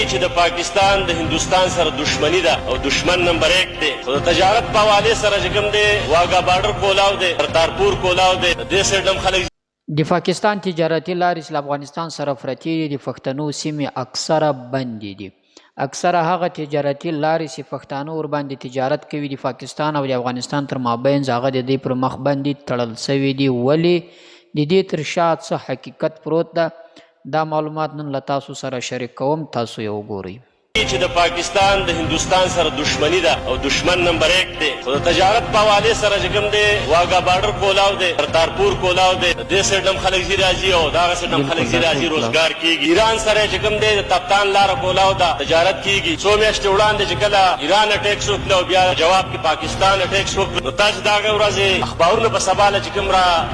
چې د پاکستان د هندوستان سره دشمنی ده او دشمن نمبر 1 دی، خو د تجارت په حواله سره چې کوم دی واګا بارډر کولاو دی، کرتارپور کولاو دی، د دې سیډم خلک د پاکستان تجارتي لارې له افغانستان سره پرتې دي، د پښتنو سیمې اکثره بندې دي. اکثره هغه تجارتي لارې چې پښتانه ورباندې تجارت کوي د پاکستان او د افغانستان تر مابین هغه د دې پر مخ باندې تړل شوي دي. ولې د دې تر شا څه حقیقت پروت ده، دا معلومات نن له تاسو سره شریک کوم، تاسو یې وګورئ. چې د پاکستان د هندوستان سره دشمنی ده او دشمن نمبر 1 دی، خو د تجارت په حواله سره چې کوم دی واګا بارډر کولاو دی، کرتارپور کولاو دی، د دې سیډم خلک زی راځي او دغه سیډم خلک زی راځي روزګار کیږي. ایران سره چې کوم دی د تپتان لار کولاو دا تجارت کیږي. څو میاشتې وړاندې چې کله ایران اٹیکس وکړ او بیا جواب کې پاکستان اٹیکس وکړ، نو تاسو دغه ورځې اخبارونه په سباله چې کوم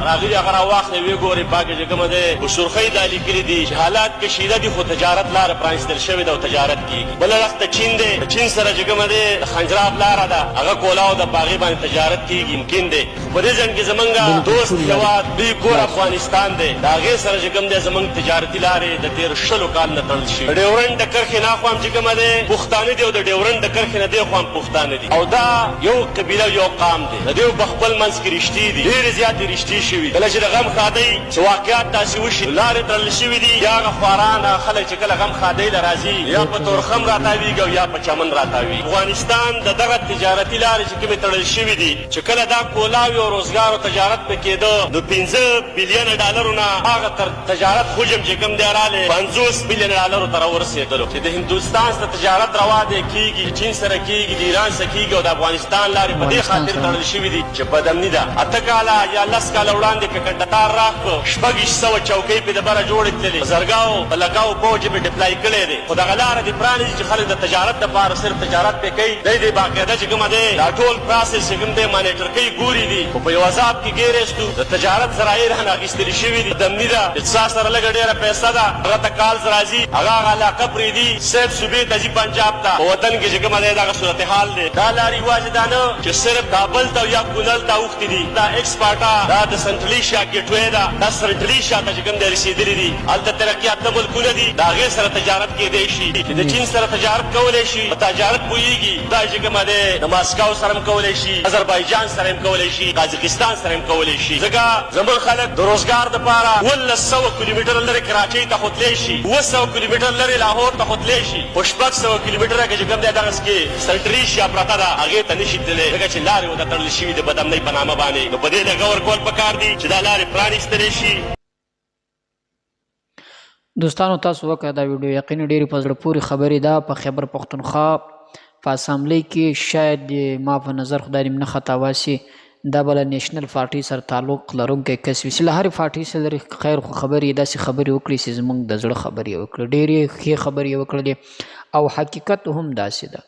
راغلي هغه راواخلئ ویې ګورئ، پاکې چې کومه دی په سرخۍ دا لیکلي دي چې حالات کشیده دي خو تجارت لاره پرانیستل شوې ده او تجارت کیږي. بله وخت چین دی، چین سره چې کومه دی د خنجراب لاره ده هغه کولاو ده، په هغې باندې تجارت کیږي، ممکن دی. په دې ځنډ کې زمونږ دوست هېواد دوی کور افغانستان دی، د هغې سره چې کوم دی زمونږ تجارتي لارې د تېر 20 کال نه تړل شوي. د ډیورنډ د کرښې ناخوا هم چې کومه دی پښتانه دي او د ډیورنډ د کرښې نه دېخوا هم پښتانه دي، او دا یو قبیله یو قام دی. د دې په خپل منځ کې رښتې دي، ډېرې زیاتې رښتې شوي. کله چې د غم ښادۍ چې واقعات داسې وشي لارې تړل شوي دي، یا هغه خواران خلک چې کله غم ښادۍ له راځي یا په تورخم راتاویږي او یا په چمن راتاوي. افغانستان د دغه تجارتي لارې چې کومې تړل شوي دي، چې کله دا کولاوي او روزګار او تجارت پې کېده، نو 15 بلیونه ډالرو نه هغه تر تجارت حجم چې کوم دی رالی 50 بلیونه ډالرو ته راورسېدلو. چې د هندوستان سره تجارت روا دی کېږي، چین سره کېږي، د ایران سره کېږي، او د افغانستان لارې په دې خاطر تړل شوي دي چې بدامني ده. 8 کاله یا 10 کاله وړاندې که کندهار راغ په 600 چوکۍ پې د بره جوړې تللې، په زرګاو په لګاو پوج یې پې ډپلای کړی دی، خو دغه لاره دې پرانیزي چې خلک د تجارت دپاره صرف تجارت پې کوي. دی دې باقاعده چې کومه دی دا ټول پراسس چې کوم دی مانیټر کوي، ګوري دي. خو په یو عذاب کې ګیرېستو د تجارت ذرایع رانه اخیستلي شوي دي. دمني ده چې ستا سره لږه ډېره پیسه ده، هغه ته کالز راځي، هغه علاقه پرېږدي، صرف صوبې ته ځي پنجاب ته. په وطن کې چې کومه دی دغه صورتحال دی. دا لارې یوازې دا نه چې صرف کابل ته یا کونل ته اوښتې دي، دا ایکسپاټا دا د سنټرل ایشیا ګیټوې ده، دا سنټرل ایشیا ته چې کوم دی رسېدلي دي. هلته ترقي یافته ملکونه دي، د هغې سره تجارت کېدی شي. چې د چین سره تجارت کولی شي، په تجارت پوهېږي، دا چې کومه دی د ماسکو سره هم کولی شي، اذربایجان سره هم کولی شي، قازقستان سره هم کولی شي. ځکه زموږ خلک د روزګار دپاره 1900 کیلومتره لرې کراچۍ ته خو تلی شي، 200 کیلومتره لرې لاهور ته خو تلی شي، خو 600 کیلومتره کې چې کوم دی دغسې کې سنټرل ایشیا پرته ده هغې ته نه شي تللی، ځکه چې لارې ورته تړل شوي د بدامنۍ په نامه باندې. نو په دې لږه ورکول پکار دي چې دا لارې پرانیستلی شي. دوستانو تاسو وکړه دا ویډیو یقیني ډېرې په زړه پورې خبرې ده. په خیبر پښتونخوا په اسامبلۍ کې شاید ما په نظر خدای دې نه خطا واسي دا بله نیشنل پارټۍ سره تعلق لرونکی کس وي چې له هرې پارټۍ سره لري خیر خو خبرې یې داسې خبرې وکړي چې زموږ د زړه خبرې یې وکړي، ډېرې ښې خبرې یې وکړلې او حقیقت هم داسې ده.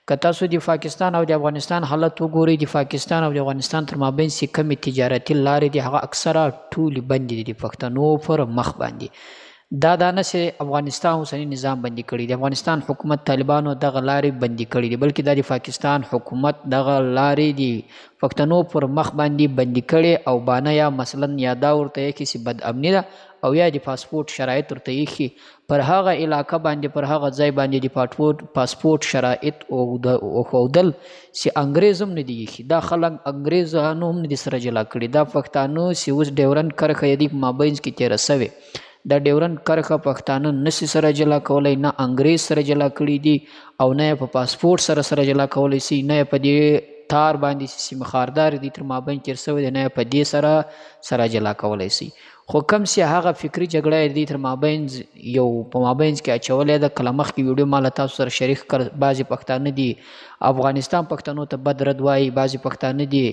که تاسو د پاکستان او د افغانستان حالت وګورئ، د پاکستان او د افغانستان تر مابین چې کمې تجارتي لارې دي هغه اکثره ټولې بندې دي د پښتنو پر مخ باندې. دا نه چې افغانستان اوسنی نظام بندي کړي، د افغانستان حکومت طالبانو دغه لارې بندي کړي دي، بلکې دا د پاکستان حکومت دغه لارې د پښتنو پر مخ باندې بندي کړي او بانه یا مثلا یا دا ورته یې چې بد امني ده او یا د پاسپورت شرایط ورته یې پر هغه علاقه باندې پر هغه ځای باندې د پاسپورت شرایط وښودل چې انګریز هم نه دي ایښي. دا خلک انګریزانو هم نه دي سره جلا کړي، دا پښتانه چې اوس ډیورنډ کرښه یې د مابینځ کې تېره سوې، دا ډیورنډ کرښه پښتانه نسي سره جلا کولی، نه انګریز سره جلا کړي دي او نه یې په پاسپورټ سره جلا کولی سي، نه یې په دې تار باندې چې سیمه خاردار دي تر مابین تېر سوی دی، نه یې په دې سره جلا کولی سي. خو کم چې هغه فکري جګړه یې دې تر مابینځ یو په مابینځ کې اچولی ده. کله مخکې ویډیو ما له تاسو سره شریک کړ، بعضې پښتانه دي افغانستان پښتنو ته بد رد وایي، بعضې پښتانه دي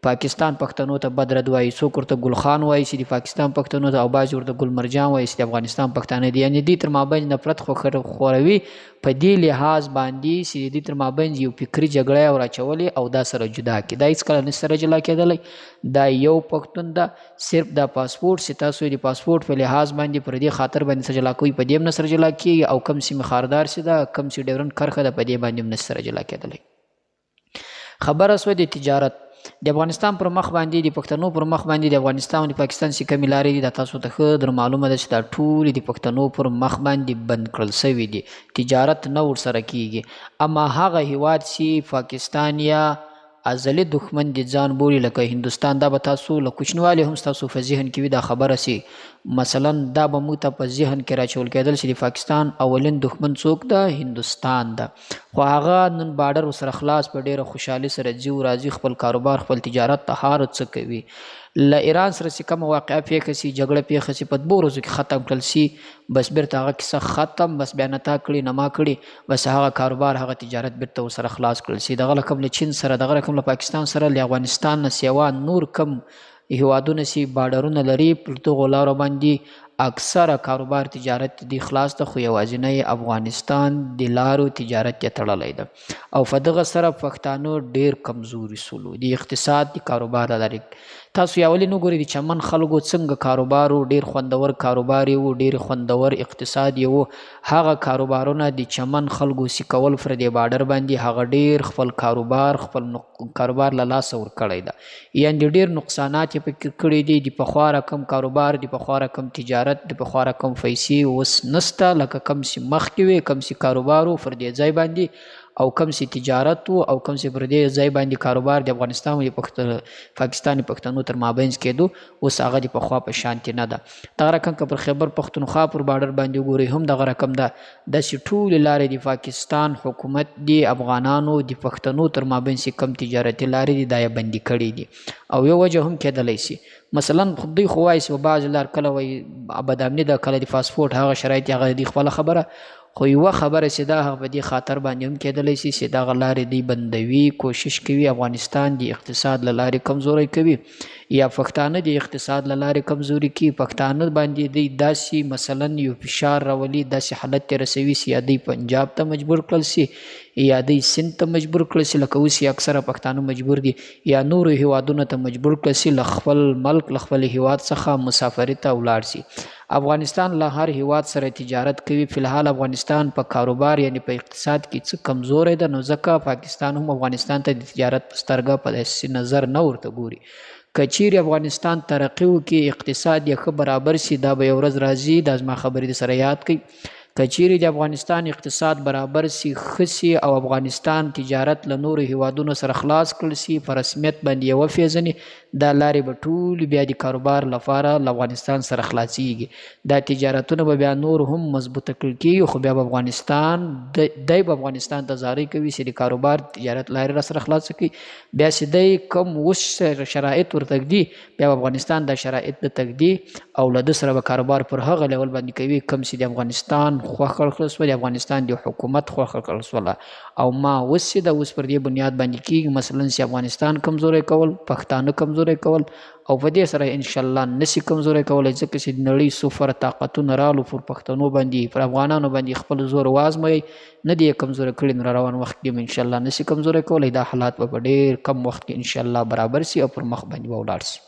پاکستان پښتنو ته بد رد وایي، څوک ورته ګل خان وایي چې د پاکستان پښتنو ته، او بعضې ورته ګل مرجان وایي چې د افغانستان پښتانه دي. یعنې دوی تر مابین نفرت خوروي په دې لحاظ باندې چې دوی تر مابین یو فکري جګړه یې وراچولې او دا سره جدا کړي. دا هېڅکله نه سره جلا کېدلی، دا یو پښتون ده. صرف دا پاسپورټ چې تاسو د پاسپورټ په لحاظ باندې پر دې خاطر باندې سره جلا کوئ، په دې هم نه سره جلا کېږي، او کم سیمې خاردار چې ده، کم چې ډیورنډ کرښه ده، په دې باندې هم نه سره جلا کېدلی. خبره سوه د تجارت. د افغانستان پر مخ باندې د پښتنو پر مخ باندې د افغانستان او د پاکستان چې کومې لارې دي دا تاسو ته ښه در معلومه ده چې دا ټولې د پښتنو پر مخ باندې بند کړل سوي دي، تجارت نه ورسره کیږي. اما هغه هیواد چې پاکستان یا ازلي دښمن د ځان بولي لکه هندوستان، دا به تاسو له کوچنیوالي هم ستاسو په ذهن کې وي دا خبره سي، مثلا دا به موږ ته په ذهن کې راچول کېدل چې د پاکستان اولین دښمن څوک ده؟ هندوستان ده. خو هغه نن بارډر ورسره خلاص په ډېره خوشحالي سره ځي او راځي، خپل کاروبار خپل تجارت ته هر څه کوي. له ایران سره چې کومه واقعه پیښه سي، جګړه پیښه سي، په 2 ورځو کې ختم کړل سي، بس بیرته هغه کیسه ختم، بس بیا نه تا کړي نه ما کړي، بس هغه کاروبار هغه تجارت بیرته ورسره خلاص کړل سي. دغه رقم له چین سره، دغه رقم له پاکستان سره، له افغانستان نه سیوا نور کم هیوادونه سي بارډرونه لري، پر دغو لارو باندې اکثره کاروبار تجارت دی خلاص ده، خو یوازینی افغانستان د لارو تجارت یې تړلی ده. او په دغه سره پښتانه ډیر کمزوري سولو د اقتصاد د کاروبار لري. تاسو یا ولې نه ګورئ د چمن خلکو څنګه کاروبار و، ډیر خوندور کاروبار و، ډیر خوندور اقتصاد یې و. هغه کاروبارونه د چمن خلکو سی کول پر دې بارډر باندې، هغه ډیر خپل کاروبار له لاسه ورکړی ده، یعنې ډیر نقصانات یې پکې کړي دي. د پخوا رقم کاروبار، د پخوا رقم تجارت، د پخوا رقم پیسې اوس نسته، لکه کم سي مخکې وې، کم سي کاروبار و پر دې ځای باندې، او کم سي تجارت و، او کم سي پر دې ځای باندې کاروبار د افغانستان او پاکستان پښتنو تر مابینځ کېدو، اوس هغه د پخوا په شانتي نه ده. دغه رقم که پر خیبر پښتونخوا پر بارډر باندې وګورئ هم دغه رقم ده. داسې ټولې لارې د پاکستان حکومت د افغانانو د پښتنو تر مابینځ کم تجارتي لارې دي دا یې بندي کړي دي. او یو وجه هم کېدلی سي، مثلا دوی خو وایي چې په بعضې لار کله وایي بدامني ده، کله د پاسپورټ هغه شرایط هغه د خپله خبره، خو یوه خبره چې دا هغه په دې خاطر باندې هم کېدلی سي چې دغه لارې دوی بندوي، کوشش کوي افغانستان د اقتصاد له لارې کمزوری کوي، یا پښتانه د اقتصاد له لارې کمزوري کوي. پښتانه باندې دوی داسې مثلا یو فشار راولي، داسې حالت ته رسوي چې یا دوی پنجاب ته مجبور کړل سي، یا دوی سند ته مجبور کړل سي، لکه اوس یې اکثره پښتانه مجبور دي، یا نورو هیوادونو ته مجبور کړل سي له خپل ملک له خپل هیواد څخه مسافري ته ولاړ سي. افغانستان له هر هیواد سره تجارت کوي. فی الحال افغانستان په کاروبار یعنی په اقتصاد کې څه کمزوری ده، نو ځکه پاکستان هم افغانستان ته د تجارت په سترګه په داسې نظر نه ورته ګوري. که چیرې افغانستان ترقي وکړي، اقتصاد یې ښه برابر سي، دا به یو ورځ راځي، دا زما خبرې د سره یاد کړئ. که چیرې د افغانستان اقتصاد برابر سي، ښه سي، او افغانستان تجارت له نورو هیوادونو سره خلاص کړل سي، په رسمیت باندې یې وپېژني، دا لارې به ټولې بیا د کاروبار لپاره له افغانستان سره خلاصیږي. دا تجارتونه به بیا نور هم مضبوطه کړل کېږي، خو بیا به افغانستان دی به افغانستان ته زارۍ کوي چې د کاروبار تجارت لارې را سره خلاصه کړي. بیا چې دی کوم اوس شرایط ورته ږدي، بیا به افغانستان دا شرایط د تږدي، او له ده سره به کاروبار پر هغه لیول باندې کوي کوم چې د افغانستان خوښ کړل سوه، د افغانستان د حکومت خوښ کړل سوله. او ما اوس چې د اوس پر دې بنیاد باندې کېږي، مثلا چې افغانستان کمزوری کول، پښتانه کمزوری کول، او په دې سره انشاءالله نسي کمزوری کولی، ځکه چې د نړۍ سفر طاقتونه رالو پر پښتنو باندې، پر افغانانو باندې خپل زور وازموي، نه دې یې کمزوری کړي، نو را روان وخت کې هم انشاءالله نسي کمزوری کولی. دا حالات به په ډېر کم وخت کې انشاءالله برابر سي او پر مخ باندې به ولاړ سي.